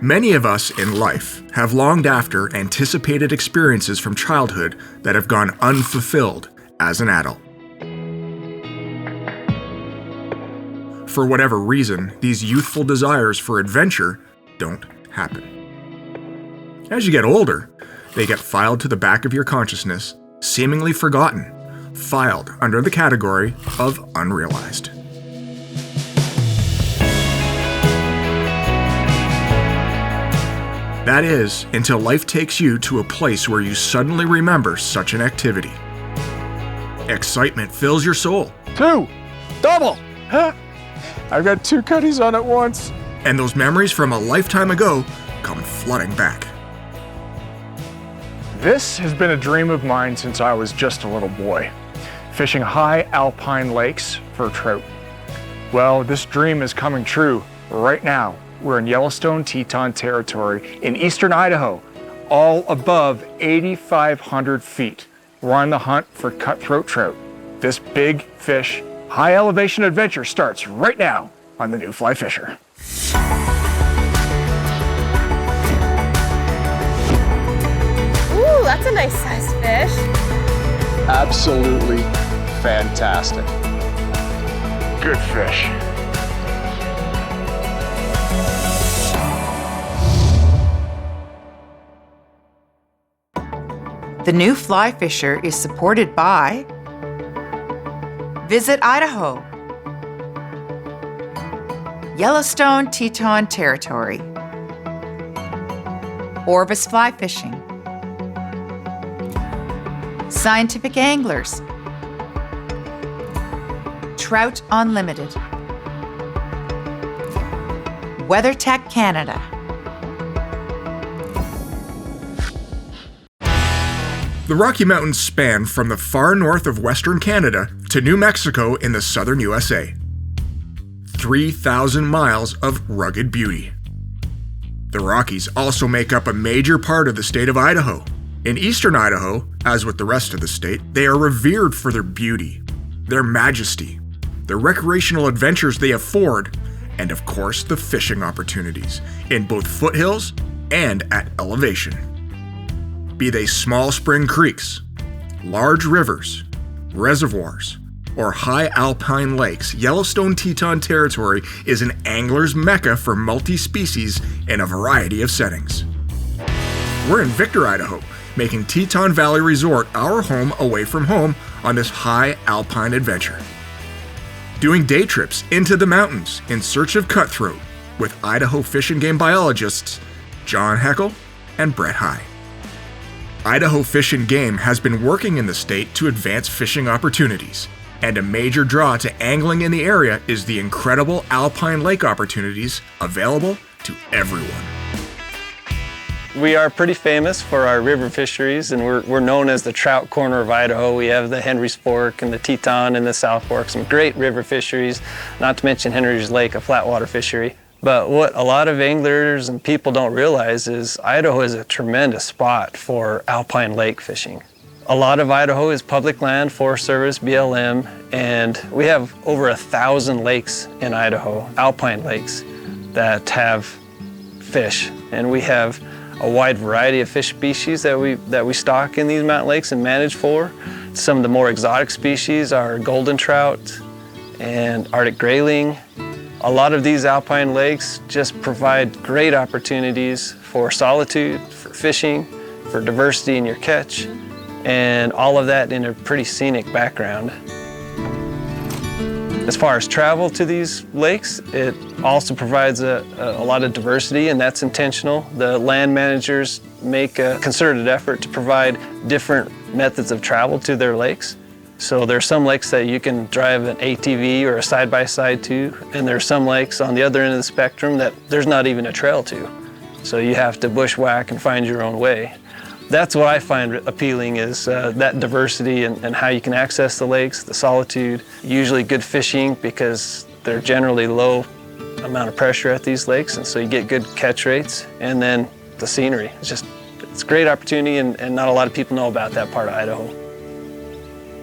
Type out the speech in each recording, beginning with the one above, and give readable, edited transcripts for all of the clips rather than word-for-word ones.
Many of us in life have longed after anticipated experiences from childhood that have gone unfulfilled as an adult. For whatever reason, these youthful desires for adventure don't happen. As you get older, they get filed to the back of your consciousness, seemingly forgotten, filed under the category of unrealized. That is, until life takes you to a place where you suddenly remember such an activity. Excitement fills your soul. 2! Double! Huh? I've got 2 cutties on at once. And those memories from a lifetime ago come flooding back. This has been a dream of mine since I was just a little boy, fishing high alpine lakes for trout. Well, this dream is coming true right now. We're in Yellowstone Teton Territory in eastern Idaho, all above 8,500 feet. We're on the hunt for cutthroat trout. This big fish, high elevation adventure starts right now on the New Fly Fisher. Ooh, that's a nice sized fish. Absolutely fantastic. Good fish. The New Fly Fisher is supported by Visit Idaho, Yellowstone Teton Territory, Orvis Fly Fishing, Scientific Anglers, Trout Unlimited, WeatherTech Canada. The Rocky Mountains span from the far north of western Canada to New Mexico in the southern USA. 3,000 miles of rugged beauty. The Rockies also make up a major part of the state of Idaho. In eastern Idaho, as with the rest of the state, they are revered for their beauty, their majesty, the recreational adventures they afford, and of course the fishing opportunities, in both foothills and at elevation. Be they small spring creeks, large rivers, reservoirs, or high alpine lakes, Yellowstone Teton Territory is an angler's mecca for multi-species in a variety of settings. We're in Victor, Idaho, making Teton Valley Resort our home away from home on this high alpine adventure. Doing day trips into the mountains in search of cutthroat with Idaho Fish and Game biologists John Heckel and Brett High. Idaho Fish and Game has been working in the state to advance fishing opportunities, and a major draw to angling in the area is the incredible alpine lake opportunities available to everyone. We are pretty famous for our river fisheries, and we're known as the trout corner of Idaho. We have the Henry's Fork and the Teton and the South Fork, some great river fisheries, not to mention Henry's Lake, a flatwater fishery. But what a lot of anglers and people don't realize is Idaho is a tremendous spot for alpine lake fishing. A lot of Idaho is public land, Forest Service, BLM, and we have over 1,000 lakes in Idaho, alpine lakes, that have fish. And we have a wide variety of fish species that we stock in these mountain lakes and manage for. Some of the more exotic species are golden trout and Arctic grayling. A lot of these alpine lakes just provide great opportunities for solitude, for fishing, for diversity in your catch, and all of that in a pretty scenic background. As far as travel to these lakes, it also provides a lot of diversity, and that's intentional. The land managers make a concerted effort to provide different methods of travel to their lakes. So there's some lakes that you can drive an ATV or a side-by-side to, and there's some lakes on the other end of the spectrum that there's not even a trail to. So you have to bushwhack and find your own way. That's what I find appealing, is that diversity and how you can access the lakes, the solitude, usually good fishing because they're generally low amount of pressure at these lakes, and so you get good catch rates, and then the scenery. It's a great opportunity, and not a lot of people know about that part of Idaho.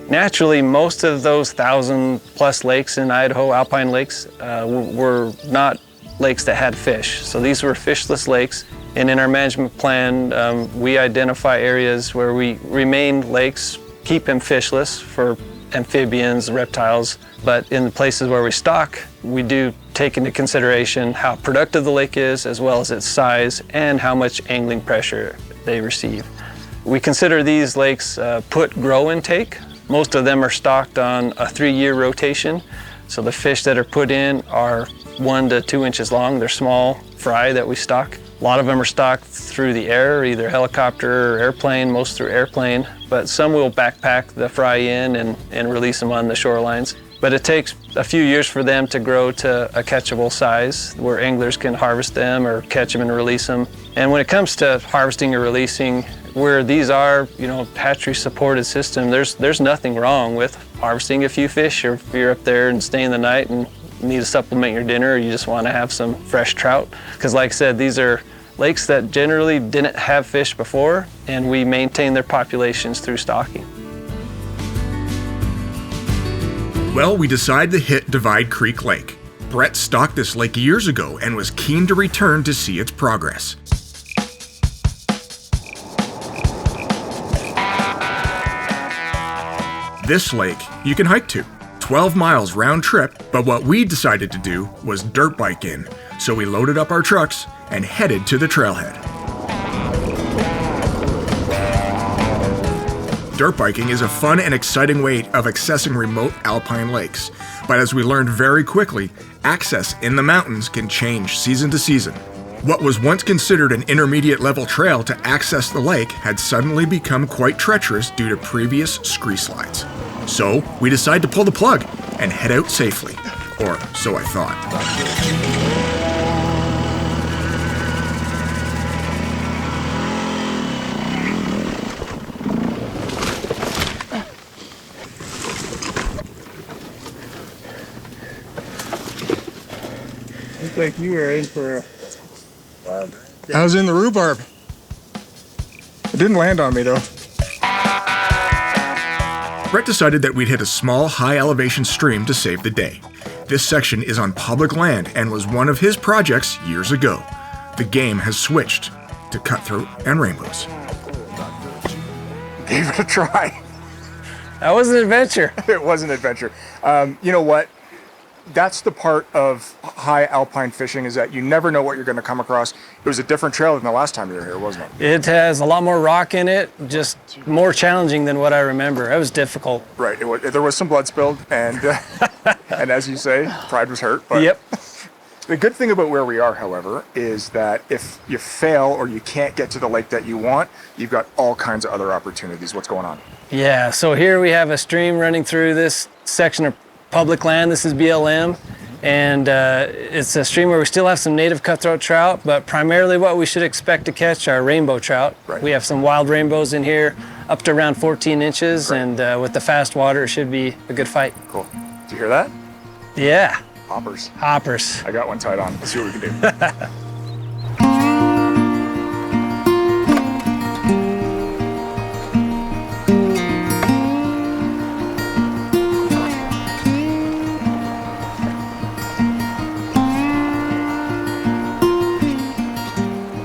Naturally, most of those 1,000+ lakes in Idaho, alpine lakes, were not lakes that had fish. So these were fishless lakes. And in our management plan, we identify areas where we remain lakes, keep them fishless for amphibians, reptiles, but in the places where we stock, we do take into consideration how productive the lake is, as well as its size and how much angling pressure they receive. We consider these lakes put-grow intake. Most of them are stocked on a 3-year rotation. So the fish that are put in are 1 to 2 inches long. They're small fry that we stock. A lot of them are stocked through the air, either helicopter or airplane, most through airplane, but some will backpack the fry in and release them on the shorelines. But it takes a few years for them to grow to a catchable size where anglers can harvest them or catch them and release them. And when it comes to harvesting or releasing, where these are, hatchery supported system, there's nothing wrong with harvesting a few fish, or if you're up there and staying the night and need to supplement your dinner, or you just want to have some fresh trout. Because like I said, these are lakes that generally didn't have fish before, and we maintain their populations through stocking. Well, we decided to hit Divide Creek Lake. Brett stocked this lake years ago and was keen to return to see its progress. This lake you can hike to, 12 miles round trip, but what we decided to do was dirt bike in, so we loaded up our trucks and headed to the trailhead. Dirt biking is a fun and exciting way of accessing remote alpine lakes, but as we learned very quickly, access in the mountains can change season to season. What was once considered an intermediate level trail to access the lake had suddenly become quite treacherous due to previous scree slides. So we decided to pull the plug and head out safely, or so I thought. Looks like you were in for a wild. I was in the rhubarb. It didn't land on me though. Brett decided that we'd hit a small, high-elevation stream to save the day. This section is on public land and was one of his projects years ago. The game has switched to Cutthroat and Rainbows. Gave it a try. That was an adventure. It was an adventure. You know what? That's the part of high alpine fishing, is that you never know what you're going to come across. It was a different trail than the last time you were here, wasn't it? It has a lot more rock in it, just more challenging than what I remember. It was difficult. Right. There was some blood spilled, and and as you say, pride was hurt. But Yep. The good thing about where we are, however, is that if you fail or you can't get to the lake that you want, you've got all kinds of other opportunities. What's going on? Yeah, so here we have a stream running through this section of public land. This is BLM, and it's a stream where we still have some native cutthroat trout, but primarily what we should expect to catch are rainbow trout. Right. We have some wild rainbows in here up to around 14 inches, Right. and with the fast water, it should be a good fight. Cool. Do you hear that? Yeah, Hoppers. hoppers. I got one tied on. Let's see what we can do.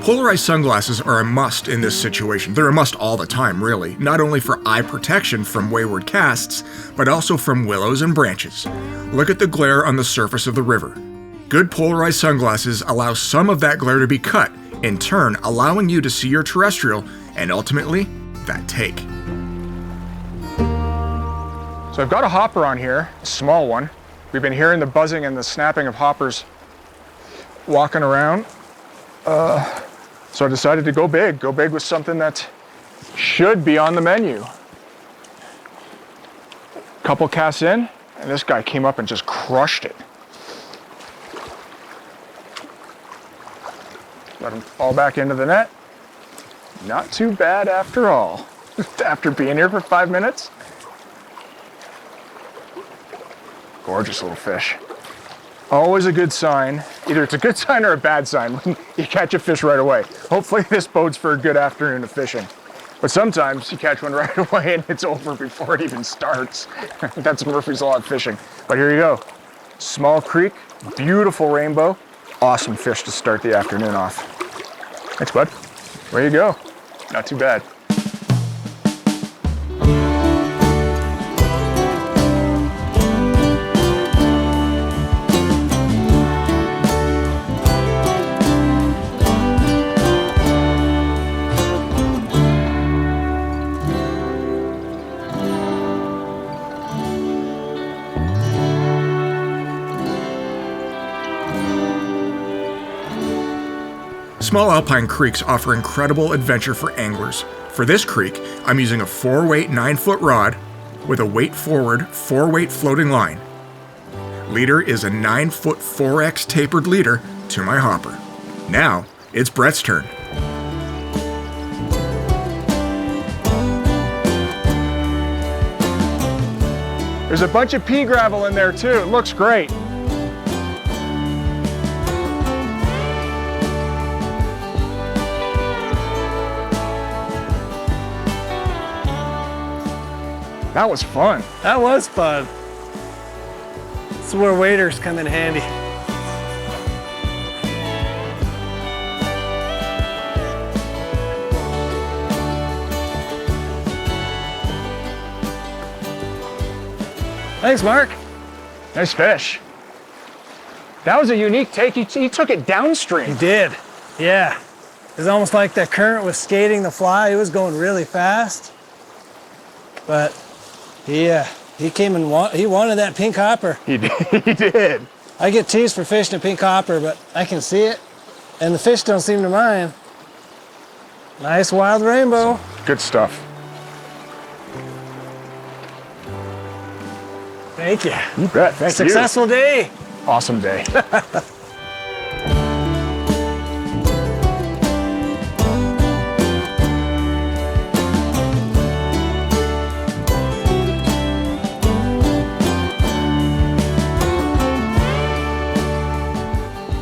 Polarized sunglasses are a must in this situation. They're a must all the time, really, not only for eye protection from wayward casts, but also from willows and branches. Look at the glare on the surface of the river. Good polarized sunglasses allow some of that glare to be cut, in turn allowing you to see your terrestrial and ultimately, that take. So I've got a hopper on here, a small one. We've been hearing the buzzing and the snapping of hoppers walking around. So I decided to go big with something that should be on the menu. Couple casts in, and this guy came up and just crushed it. Let him fall back into the net. Not too bad after all. After being here for 5 minutes. Gorgeous little fish. Always a good sign. Either it's a good sign or a bad sign when you catch a fish right away. Hopefully this bodes for a good afternoon of fishing. But sometimes you catch one right away and it's over before it even starts. That's Murphy's Law of fishing. But here you go. Small creek, beautiful rainbow. awesome fish to start the afternoon off. Thanks, bud. There you go. Not too bad. Small alpine creeks offer incredible adventure for anglers. For this creek, I'm using a 4-weight 9-foot rod with a weight-forward 4-weight floating line. Leader is a 9-foot 4X tapered leader to my hopper. Now, it's Brett's turn. There's a bunch of pea gravel in there too. It looks great. That was fun. That was fun. This is where waders come in handy. Thanks, Mark. Nice fish. That was a unique take. He took it downstream. He did, yeah. It was almost like the current was skating the fly. He was going really fast. But he came and he wanted that pink hopper. He did. He did. I get teased for fishing a pink hopper, but I can see it, and the fish don't seem to mind. Nice wild rainbow. Good stuff. Thank you. You bet. Thank you. Successful day. Awesome day.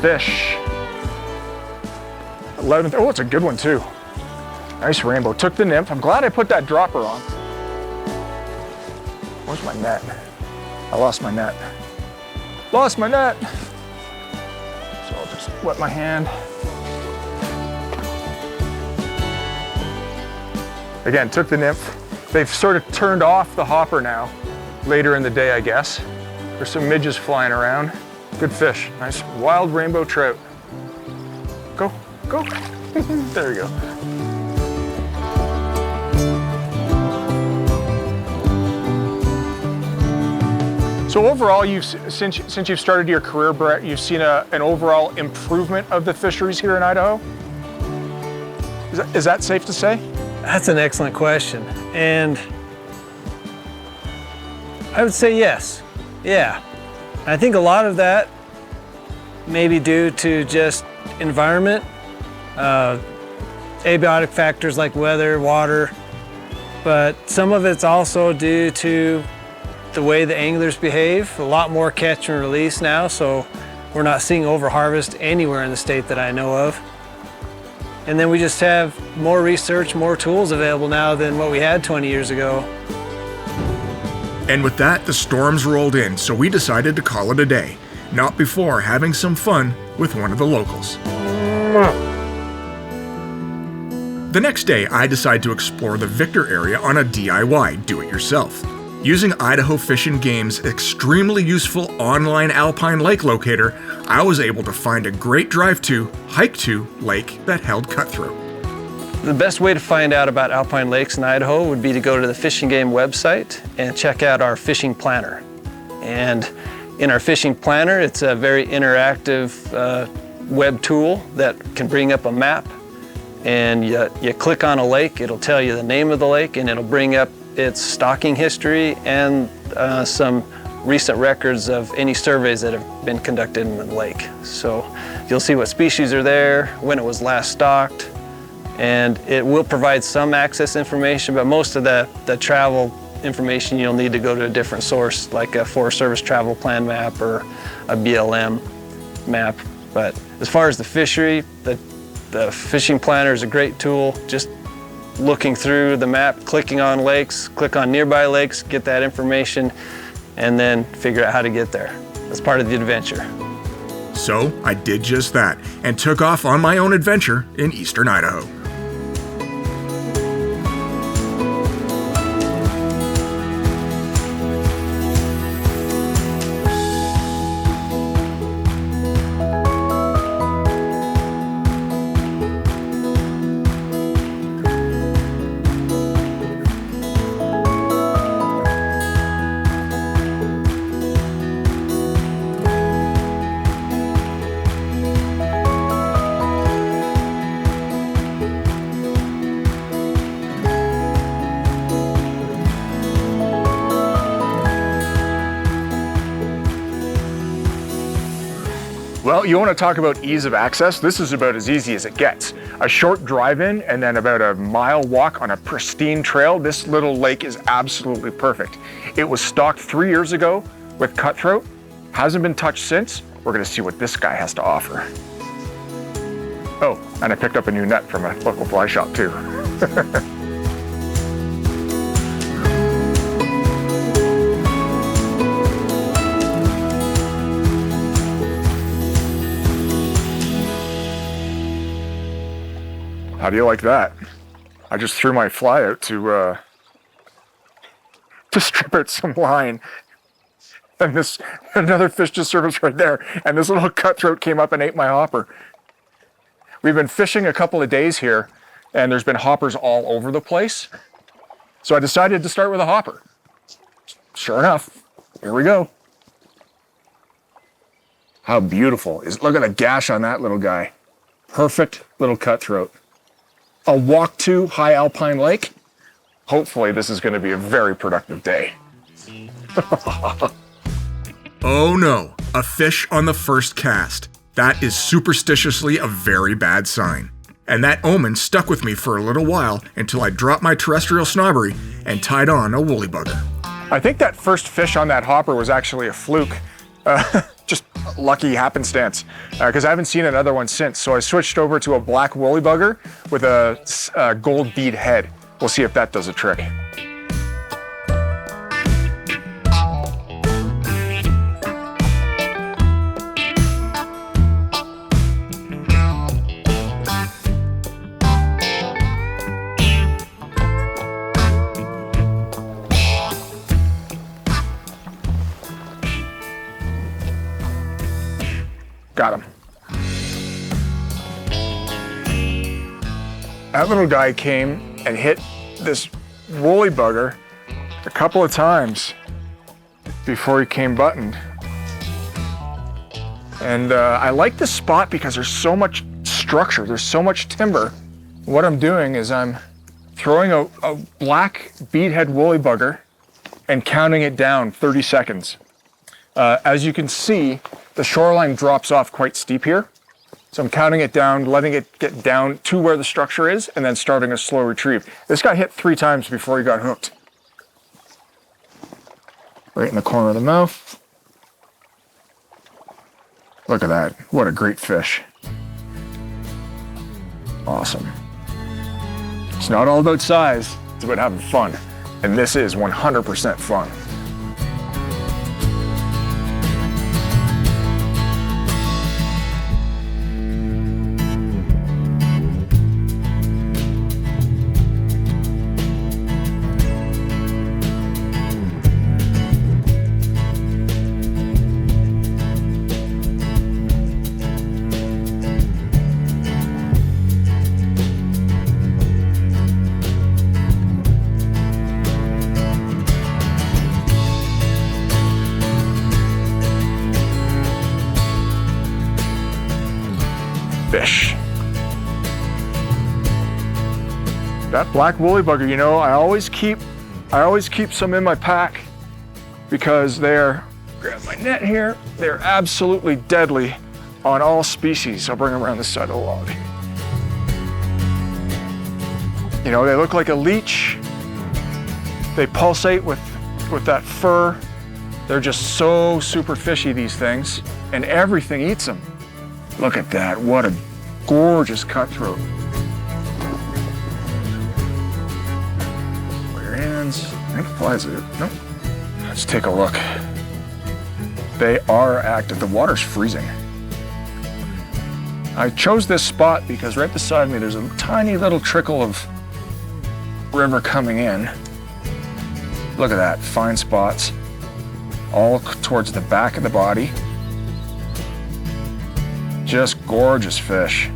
Fish. 11th. Oh, it's a good one too. Nice rainbow. Took the nymph. I'm glad I put that dropper on. Where's my net? I lost my net. Lost my net. So I'll just wet my hand. Again, took the nymph. They've sort of turned off the hopper now, later in the day, I guess. There's some midges flying around. Good fish. Nice wild rainbow trout. Go, go. There you go. So overall, since you've started your career, Brett, you've seen an overall improvement of the fisheries here in Idaho? Is that safe to say? That's an excellent question. And I would say yes. Yeah. I think a lot of that may be due to just environment, abiotic factors like weather, water, but some of it's also due to the way the anglers behave. A lot more catch and release now, so we're not seeing overharvest anywhere in the state that I know of. And then we just have more research, more tools available now than what we had 20 years ago. And with that, the storms rolled in, so we decided to call it a day, not before having some fun with one of the locals. The next day, I decided to explore the Victor area on a DIY, do-it-yourself. Using Idaho Fish and Game's extremely useful online Alpine lake locator, I was able to find a great drive-to, hike-to lake that held Cutthroat. The best way to find out about alpine lakes in Idaho would be to go to the Fish and Game website and check out our fishing planner. And in our fishing planner, it's a very interactive web tool that can bring up a map. And you click on a lake, it'll tell you the name of the lake, and it'll bring up its stocking history and some recent records of any surveys that have been conducted in the lake. So you'll see what species are there, when it was last stocked, and it will provide some access information, but most of the travel information you'll need to go to a different source, like a Forest Service travel plan map or a BLM map. But as far as the fishery, the fishing planner is a great tool. Just looking through the map, clicking on lakes, click on nearby lakes, get that information, and then figure out how to get there. That's part of the adventure. So I did just that and took off on my own adventure in eastern Idaho. Well, you want to talk about ease of access? This is about as easy as it gets. A short drive-in and then about a mile walk on a pristine trail. This little lake is absolutely perfect. It was stocked 3 years ago with Cutthroat. Hasn't been touched since. We're going to see what this guy has to offer. Oh, and I picked up a new net from a local fly shop too. How do you like that? I just threw my fly out to strip out some line. And another fish just surfaced right there. And this little cutthroat came up and ate my hopper. We've been fishing a couple of days here and there's been hoppers all over the place. So I decided to start with a hopper. Sure enough, here we go. How beautiful. Look at the gash on that little guy. Perfect little cutthroat. A walk to high Alpine Lake. Hopefully this is going to be a very productive day. Oh no, a fish on the first cast. That is superstitiously a very bad sign. And that omen stuck with me for a little while until I dropped my terrestrial snobbery and tied on a woolly bugger. I think that first fish on that hopper was actually a fluke. Just lucky happenstance, because I haven't seen another one since. So I switched over to a black woolly bugger with a gold bead head. We'll see if that does a trick. Got him. That little guy came and hit this woolly bugger a couple of times before he came buttoned. And I like this spot because there's so much structure, there's so much timber. What I'm doing is I'm throwing a black beadhead woolly bugger and counting it down 30 seconds. As you can see, the shoreline drops off quite steep here. So I'm counting it down, letting it get down to where the structure is, and then starting a slow retrieve. This got hit 3 times before he got hooked. Right in the corner of the mouth. Look at that, what a great fish. Awesome. It's not all about size, it's about having fun. And this is 100% fun. Fish. That black woolly bugger, you know, I always keep some in my pack because grab my net here, they're absolutely deadly on all species. I'll bring them around the side of the log. You know, they look like a leech. They pulsate with that fur. They're just so super fishy, these things, and everything eats them. Look at that, what a gorgeous cutthroat. Your hands, I think it flies it. Nope. Let's take a look. They are active, the water's freezing. I chose this spot because right beside me there's a tiny little trickle of river coming in. Look at that, fine spots, all towards the back of the body. Just gorgeous fish.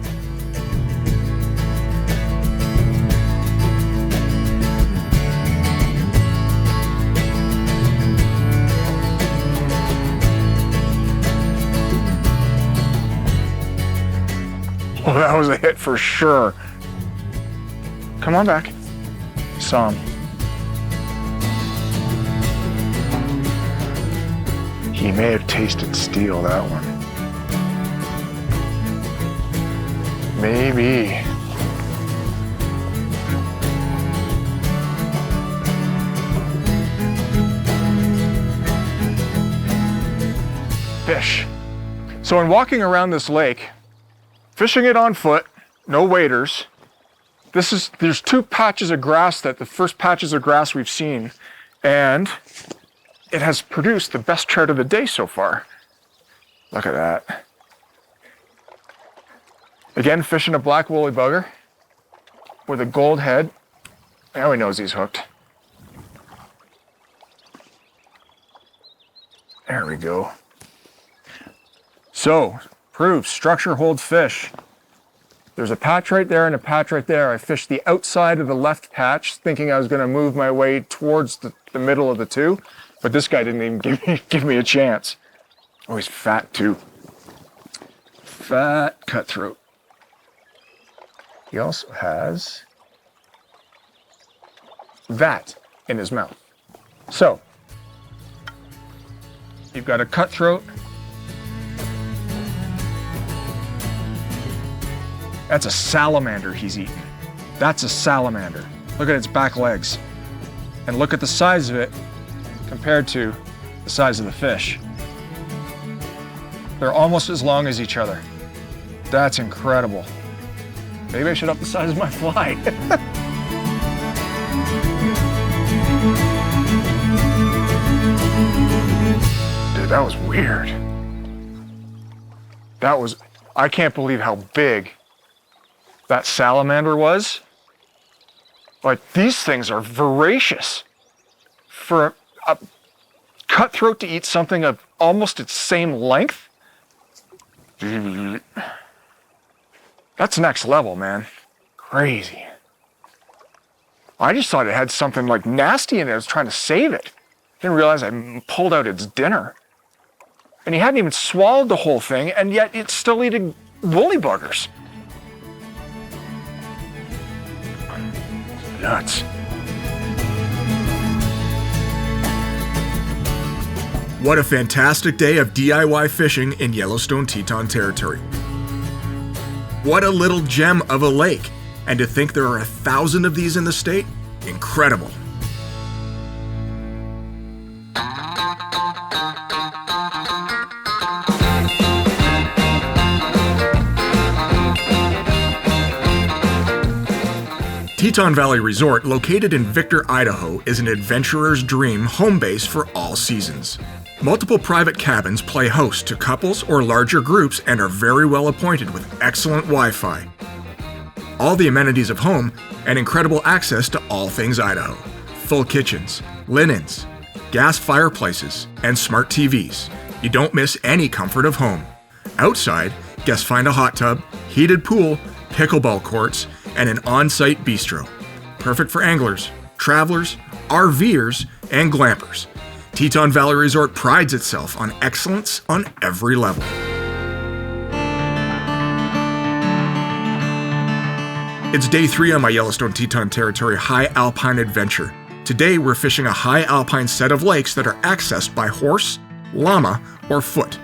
Well, that was a hit for sure. Come on back. Saw him. He may have tasted steel, that one. Maybe. Fish. So in walking around this lake, fishing it on foot, no waders, there's two patches of grass the first patches of grass we've seen, and it has produced the best trout of the day so far. Look at that. Again, fishing a black woolly bugger with a gold head. Now he knows he's hooked. There we go. So, proves structure holds fish. There's a patch right there and a patch right there. I fished the outside of the left patch, thinking I was going to move my way towards the middle of the two, but this guy didn't even give me a chance. Oh, he's fat too. Fat cutthroat. He also has that in his mouth. So, you've got a cutthroat. That's a salamander he's eating. That's a salamander. Look at its back legs. And look at the size of it compared to the size of the fish. They're almost as long as each other. That's incredible. Maybe I should up the size of my fly. Dude, that was weird. I can't believe how big that salamander was. Like, these things are voracious. For a cutthroat to eat something of almost its same length, that's next level, man. Crazy. I just thought it had something like nasty in it. I was trying to save it. Didn't realize I pulled out its dinner. And he hadn't even swallowed the whole thing, and yet it's still eating woolly buggers. Nuts. What a fantastic day of DIY fishing in Yellowstone Teton Territory. What a little gem of a lake. And to think there are 1,000 of these in the state? Incredible. Teton Valley Resort, located in Victor, Idaho, is an adventurer's dream home base for all seasons. Multiple private cabins play host to couples or larger groups and are very well appointed with excellent Wi-Fi. All the amenities of home and incredible access to all things Idaho. Full kitchens, linens, gas fireplaces, and smart TVs. You don't miss any comfort of home. Outside, guests find a hot tub, heated pool, pickleball courts, and an on-site bistro. Perfect for anglers, travelers, RVers, and glampers. Teton Valley Resort prides itself on excellence on every level. It's day 3 on my Yellowstone Teton Territory high alpine adventure. Today we're fishing a high alpine set of lakes that are accessed by horse, llama, or foot.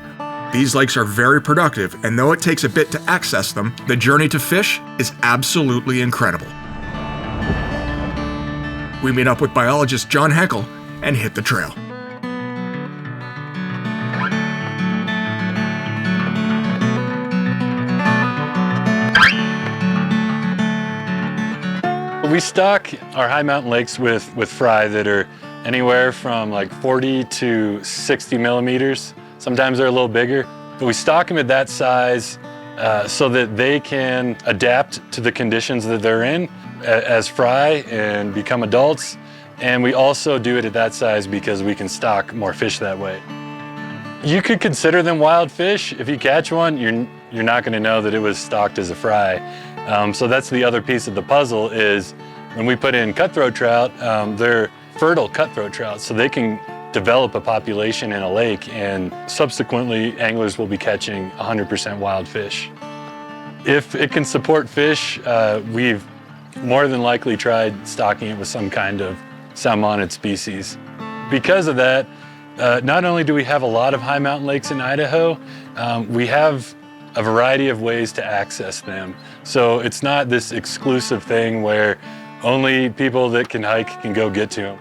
These lakes are very productive, and though it takes a bit to access them, the journey to fish is absolutely incredible. We meet up with biologist John Henkel and hit the trail. We stock our high mountain lakes with fry that are anywhere from like 40 to 60 millimeters. Sometimes they're a little bigger, but we stock them at that size so that they can adapt to the conditions that they're in as fry and become adults. And we also do it at that size because we can stock more fish that way. You could consider them wild fish. If you catch one, you're not going to know that it was stocked as a fry. So that's the other piece of the puzzle is when we put in cutthroat trout, they're fertile cutthroat trout, so they can develop a population in a lake, and subsequently anglers will be catching 100% wild fish. If it can support fish, we've more than likely tried stocking it with some kind of salmonid species. Because of that, not only do we have a lot of high mountain lakes in Idaho, we have a variety of ways to access them. So it's not this exclusive thing where only people that can hike can go get to them.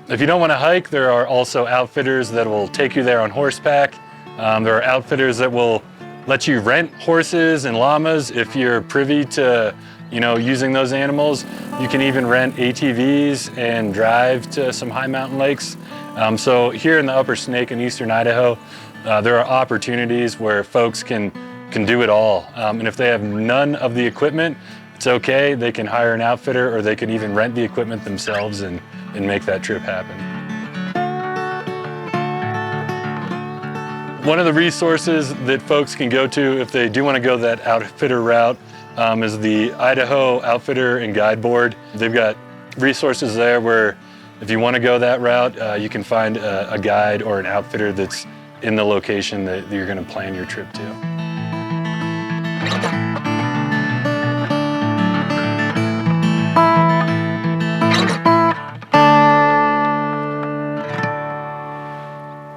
If you don't want to hike, there are also outfitters that will take you there on horseback. There are outfitters that will let you rent horses and llamas if you're privy to, using those animals. You can even rent ATVs and drive to some high mountain lakes. So here in the Upper Snake in eastern Idaho, there are opportunities where folks can do it all. And if they have none of the equipment, it's okay. They can hire an outfitter, or they can even rent the equipment themselves and make that trip happen. One of the resources that folks can go to if they do want to go that outfitter route is the Idaho Outfitter and Guide Board. They've got resources there where if you want to go that route, you can find a guide or an outfitter that's in the location that you're going to plan your trip to.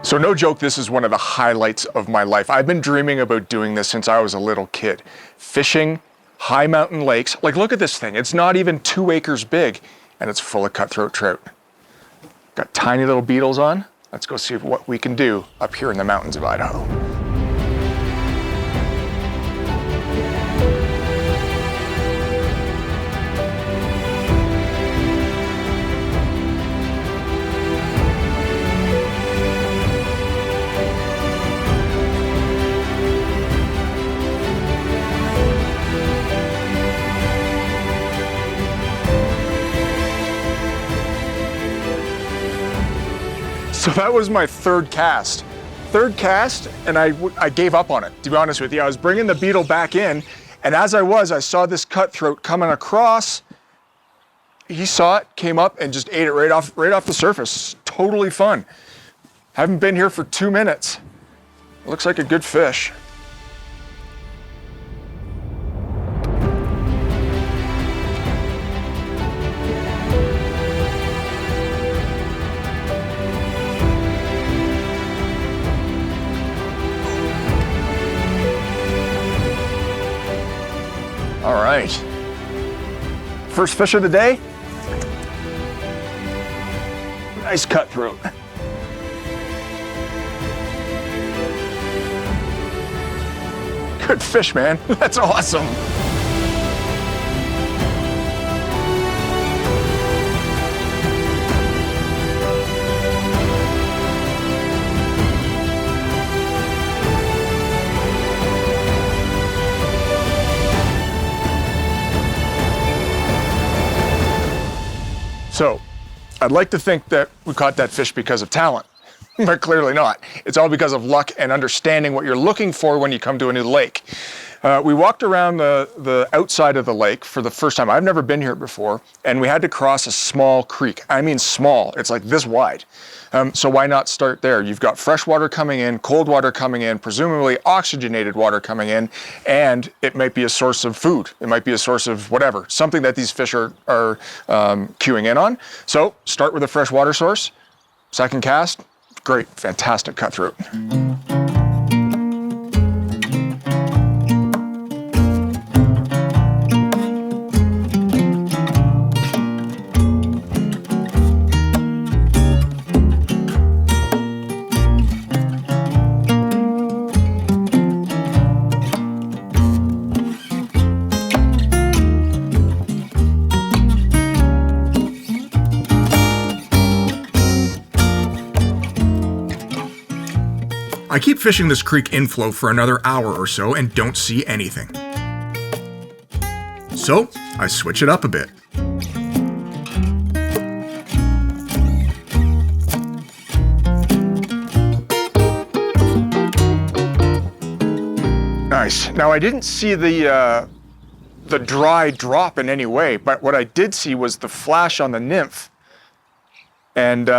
So no joke, this is one of the highlights of my life. I've been dreaming about doing this since I was a little kid. Fishing high mountain lakes. Like, look at this thing. It's not even 2 acres big, and it's full of cutthroat trout. Got tiny little beetles on. Let's go see what we can do up here in the mountains of Idaho. So that was my third cast, and I gave up on it, to be honest with you. I was bringing the beetle back in, and as I saw this cutthroat coming across. He saw it, came up, and just ate it right off the surface. Totally fun. Haven't been here for 2 minutes. Looks like a good fish. All right, first fish of the day. Nice cutthroat. Good fish, man. That's awesome. So, I'd like to think that we caught that fish because of talent, but clearly not. It's all because of luck and understanding what you're looking for when you come to a new lake. We walked around the outside of the lake for the first time. I've never been here before, and we had to cross a small creek. I mean small, it's like this wide. So why not start there? You've got fresh water coming in, cold water coming in, presumably oxygenated water coming in, and it might be a source of food. It might be a source of whatever, something that these fish are queuing in on. So start with a fresh water source. Second cast, great, fantastic cutthroat. I keep fishing this creek inflow for another hour or so and don't see anything. So, I switch it up a bit. Nice. Now I didn't see the dry drop in any way, but what I did see was the flash on the nymph. And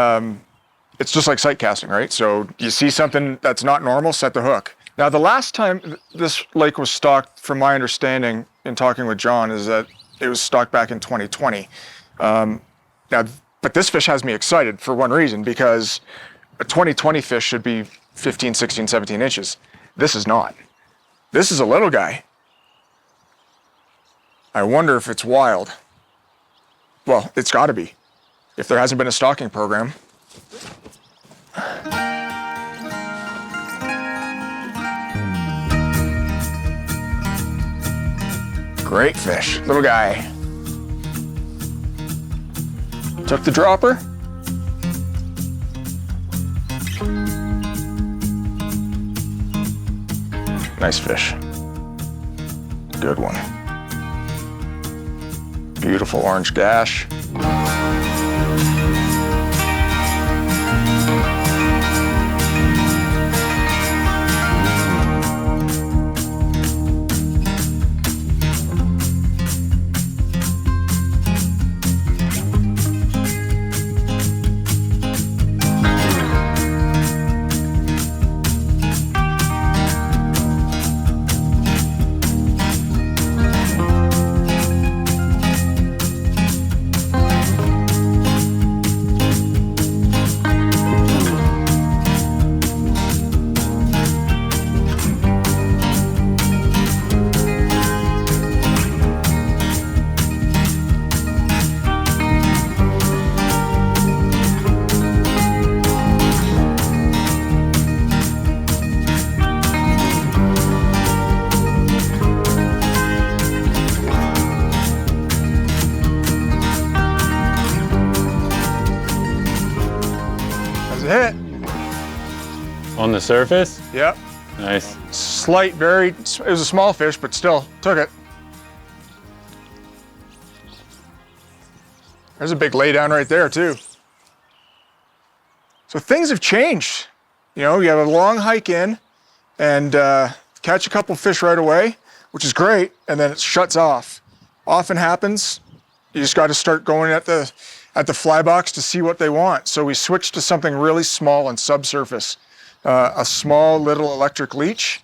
it's just like sight casting, right? So you see something that's not normal, set the hook. Now the last time this lake was stocked, from my understanding in talking with John, is that it was stocked back in 2020. But this fish has me excited for one reason, because a 2020 fish should be 15, 16, 17 inches. This is not. This is a little guy. I wonder if it's wild. Well, it's gotta be, if there hasn't been a stocking program. Great fish, little guy. Took the dropper. Nice fish. Good one. Beautiful orange gash. Hit. On the surface? Yep. Nice. Slight, very, it was a small fish, but still took it. There's a big laydown right there too. So things have changed. You know, you have a long hike in and catch a couple fish right away, which is great, and then it shuts off. Often happens, you just got to start going at the fly box to see what they want. So we switched to something really small and subsurface. A small little electric leech,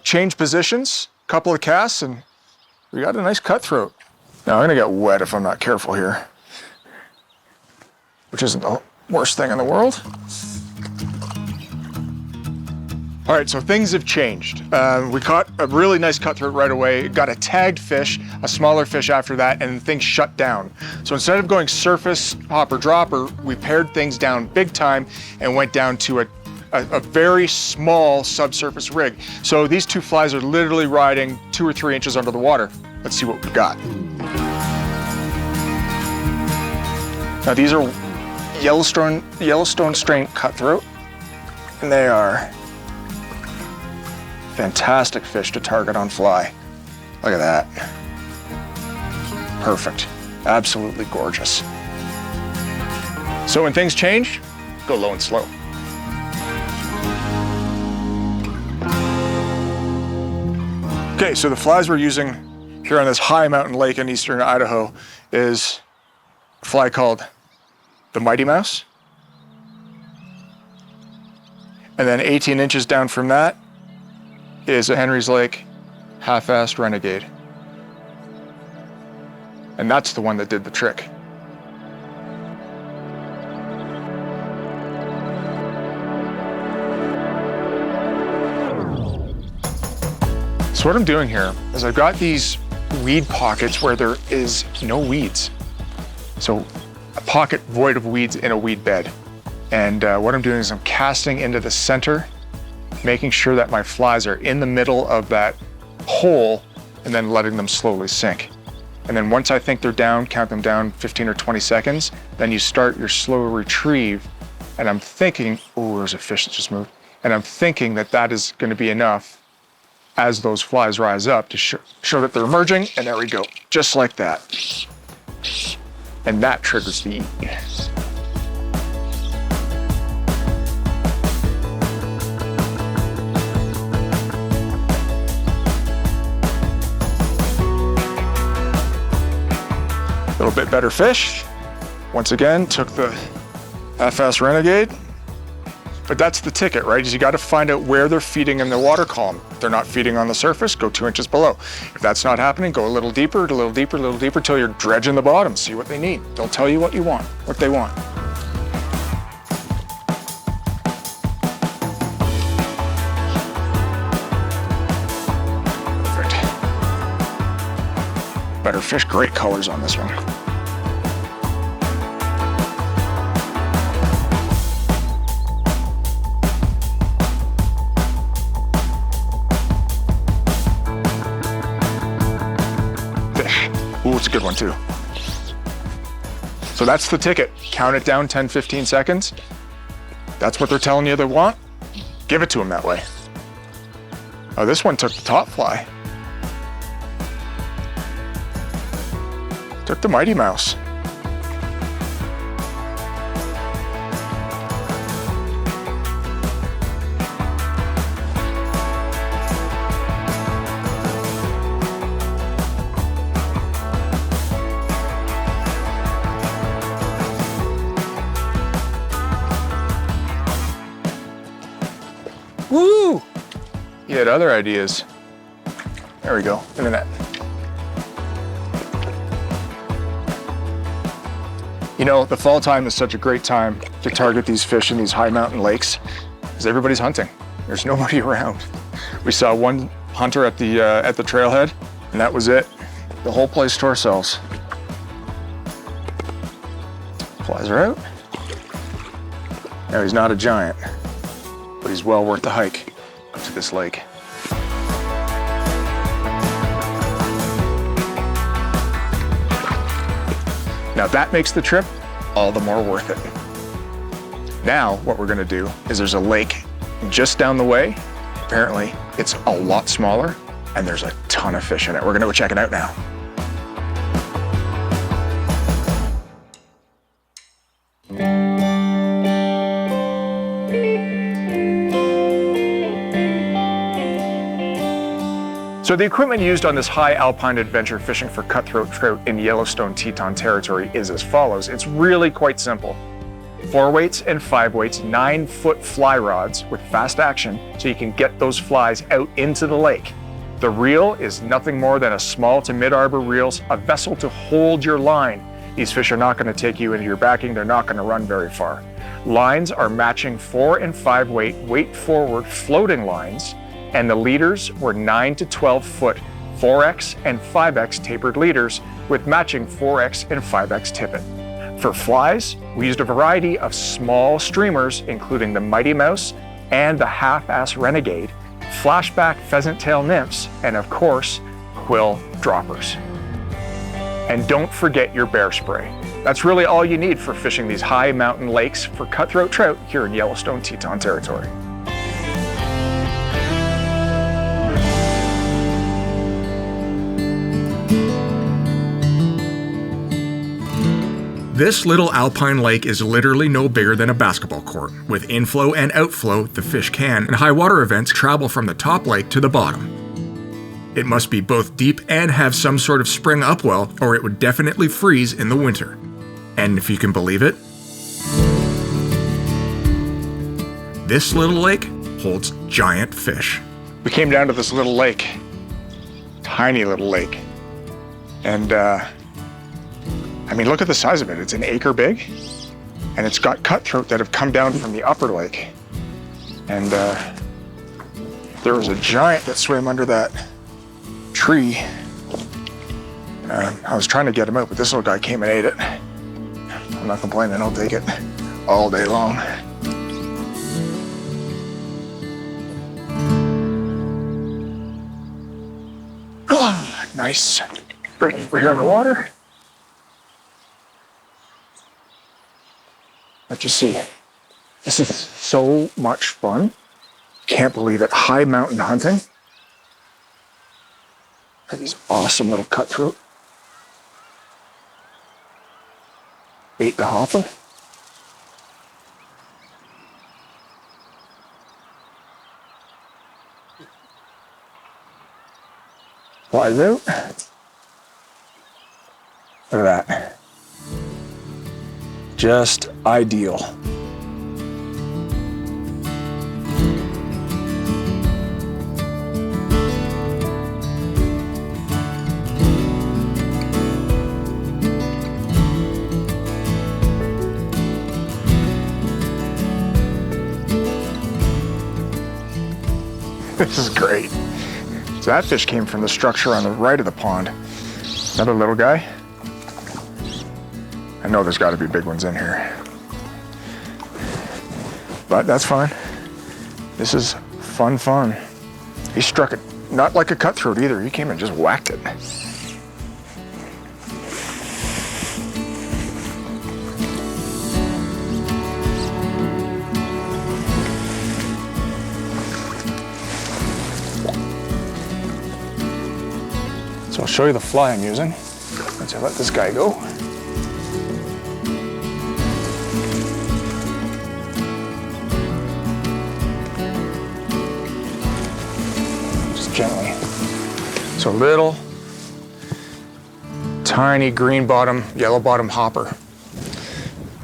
change positions, couple of casts, and we got a nice cutthroat. Now I'm gonna get wet if I'm not careful here, which isn't the worst thing in the world. All right, so things have changed. We caught a really nice cutthroat right away, got a tagged fish, a smaller fish after that, and things shut down. So instead of going surface, hopper, dropper, we pared things down big time and went down to a very small subsurface rig. So these two flies are literally riding 2 or 3 inches under the water. Let's see what we've got. Now these are Yellowstone strain cutthroat, and they are fantastic fish to target on fly. Look at that. Perfect. Absolutely gorgeous. So when things change, go low and slow. Okay, so the flies we're using here on this high mountain lake in eastern Idaho is a fly called the Mighty Mouse. And then 18 inches down from that is a Henry's Lake half-assed Renegade. And that's the one that did the trick. So what I'm doing here is I've got these weed pockets where there is no weeds. So a pocket void of weeds in a weed bed. And what I'm doing is I'm casting into the center, making sure that my flies are in the middle of that hole, and then letting them slowly sink. And then once I think they're down, count them down 15 or 20 seconds, then you start your slow retrieve. And I'm thinking, oh, there's a fish that just moved. And I'm thinking that that is going to be enough as those flies rise up to show that they're emerging. And there we go, just like that. And that triggers the eat. A little bit better fish. Once again, took the FS Renegade. But that's the ticket, right? Is you got to find out where they're feeding in the water column. If they're not feeding on the surface, go 2 inches below. If that's not happening, go a little deeper, a little deeper, a little deeper, till you're dredging the bottom. See what they need. They'll tell you what you want, what they want. Perfect. Better fish, great colors on this one. Ooh, it's a good one too. So that's the ticket. Count it down 10, 15 seconds. That's what they're telling you they want. Give it to them that way. Oh, this one took the top fly. Took the Mighty Mouse. Woo! He had other ideas. There we go, in the net. You know, the fall time is such a great time to target these fish in these high mountain lakes, because everybody's hunting. There's nobody around. We saw one hunter at the trailhead, and that was it. The whole place to ourselves. Flies are out. Now he's not a giant, but he's well worth the hike up to this lake. Now that makes the trip all the more worth it. Now what we're gonna do is there's a lake just down the way. Apparently it's a lot smaller and there's a ton of fish in it. We're gonna go check it out now. So the equipment used on this high alpine adventure fishing for cutthroat trout in Yellowstone Teton Territory is as follows. It's really quite simple. 4 weights and 5 weights, 9-foot fly rods with fast action so you can get those flies out into the lake. The reel is nothing more than a small to mid-arbor reels, a vessel to hold your line. These fish are not going to take you into your backing. They're not going to run very far. Lines are matching 4 and 5 weight forward floating lines, and the leaders were 9 to 12 foot 4X and 5X tapered leaders with matching 4X and 5X tippet. For flies, we used a variety of small streamers, including the Mighty Mouse and the Half-Ass Renegade, flashback pheasant tail nymphs, and of course, quill droppers. And don't forget your bear spray. That's really all you need for fishing these high mountain lakes for cutthroat trout here in Yellowstone Teton Territory. This little alpine lake is literally no bigger than a basketball court. With inflow and outflow, the fish can, and high water events, travel from the top lake to the bottom. It must be both deep and have some sort of spring upwell, or it would definitely freeze in the winter. And if you can believe it, this little lake holds giant fish. We came down to this little lake, tiny little lake, and I mean, look at the size of it. It's an acre big, and it's got cutthroat that have come down from the upper lake. And there was a giant that swam under that tree. I was trying to get him out, but this little guy came and ate it. I'm not complaining, I'll take it all day long. Oh, nice. Right over here in the water. Let's just see. This is so much fun Can't believe it. High mountain hunting. Look at these awesome little cutthroat. Ate the hopper. Flies out. Look at that. Just ideal. This is great. So that fish came from the structure on the right of the pond. Another little guy. I know there's got to be big ones in here. But that's fine. This is fun. He struck it, not like a cutthroat either. He came and just whacked it. So I'll show you the fly I'm using. Once I let this guy go. Just gently. So little, tiny green bottom, yellow bottom hopper.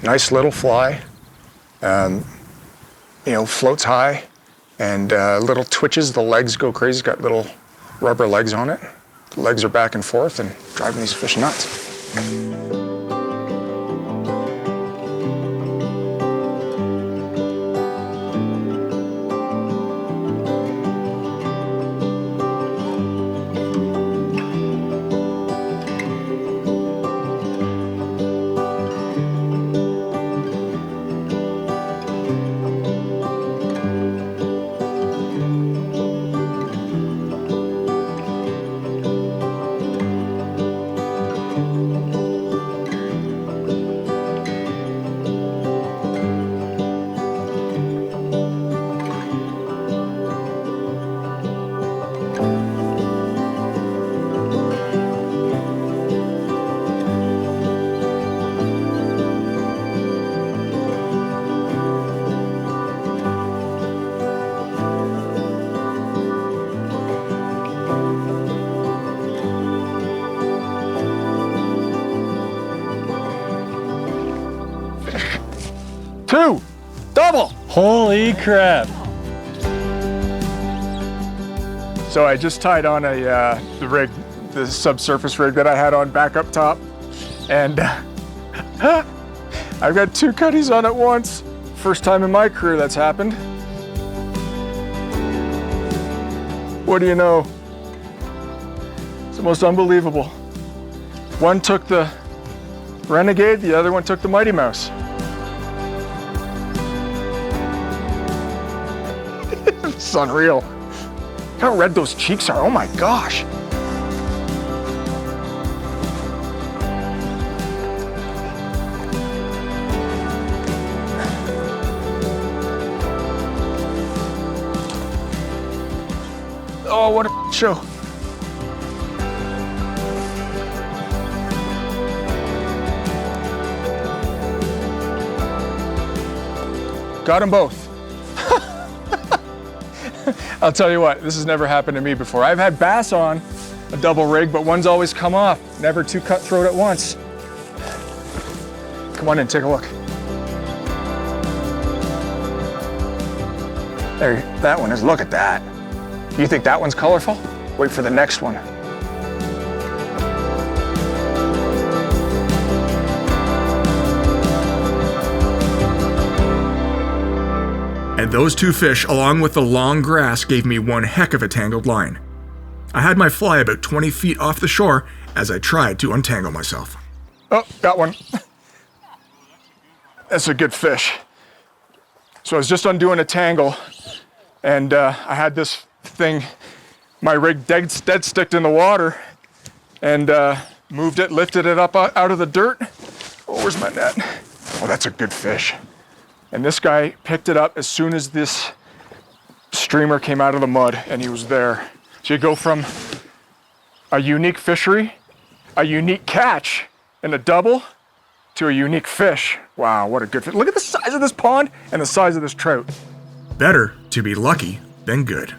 Nice little fly. Floats high and little twitches. The legs go crazy. It's got little rubber legs on it. The legs are back and forth and driving these fish nuts. Two, double. Holy crap. So I just tied on the rig, the subsurface rig that I had on back up top. And I've got two cutties on at once. First time in my career that's happened. What do you know? It's the most unbelievable. One took the Renegade, the other one took the Mighty Mouse. It's unreal. Look how red those cheeks are. Oh my gosh. Oh, what a show. Got them both. I'll tell you what, this has never happened to me before. I've had bass on a double rig, but one's always come off. Never two cutthroat at once. Come on in, take a look. There, that one is, look at that. You think that one's colorful? Wait for the next one. And those two fish, along with the long grass, gave me one heck of a tangled line. I had my fly about 20 feet off the shore as I tried to untangle myself. Oh, got one. That's a good fish. So I was just undoing a tangle, and I had this thing, my rig dead sticked in the water, and moved it, lifted it up out of the dirt. Oh, where's my net? Oh, that's a good fish. And this guy picked it up as soon as this streamer came out of the mud and he was there. So you go from a unique fishery, a unique catch, and a double to a unique fish. Wow, what a good fish. Look at the size of this pond and the size of this trout. Better to be lucky than good.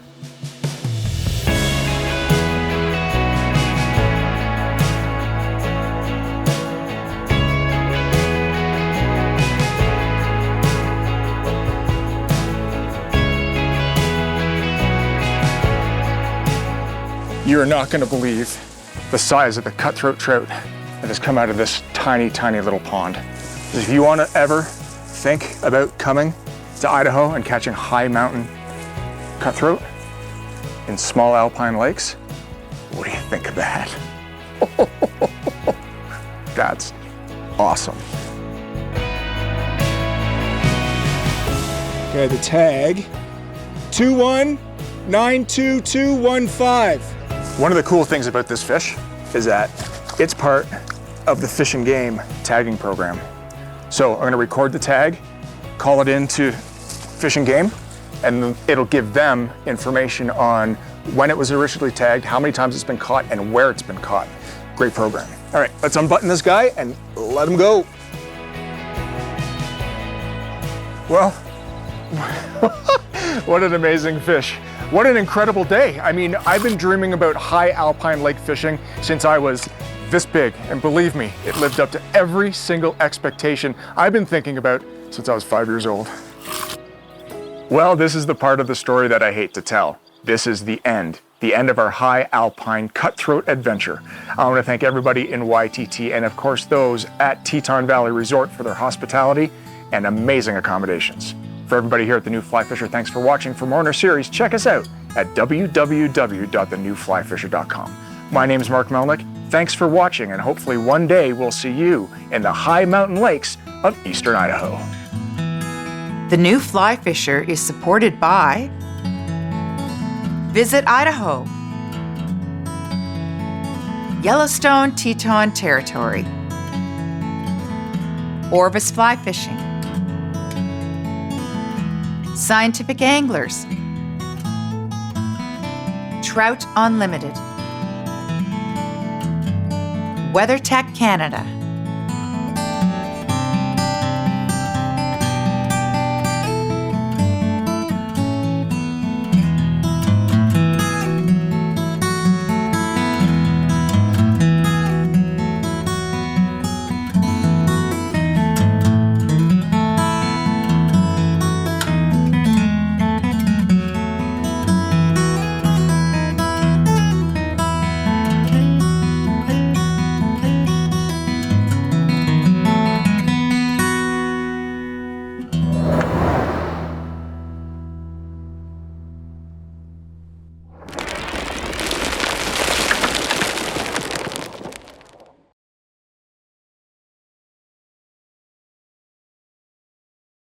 You are not going to believe the size of the cutthroat trout that has come out of this tiny, tiny little pond. If you want to ever think about coming to Idaho and catching high mountain cutthroat in small alpine lakes, what do you think of that? That's awesome. Okay, the tag, 21-92215. One of the cool things about this fish is that it's part of the Fish and Game tagging program. So I'm gonna record the tag, call it into Fish and Game, and it'll give them information on when it was originally tagged, how many times it's been caught, and where it's been caught. Great program. All right, let's unbutton this guy and let him go. Well, what an amazing fish. What an incredible day. I mean, I've been dreaming about high alpine lake fishing since I was this big, and believe me, it lived up to every single expectation I've been thinking about since I was 5 years old. Well, this is the part of the story that I hate to tell. This is the end of our high alpine cutthroat adventure. I want to thank everybody in YTT and of course those at Teton Valley Resort for their hospitality and amazing accommodations. For everybody here at The New Fly Fisher, thanks for watching. For more in our series, check us out at www.thenewflyfisher.com. My name is Mark Melnyk. Thanks for watching, and hopefully one day we'll see you in the high mountain lakes of eastern Idaho. The New Fly Fisher is supported by Visit Idaho, Yellowstone Teton Territory, Orvis Fly Fishing, Scientific Anglers, Trout Unlimited, WeatherTech Canada,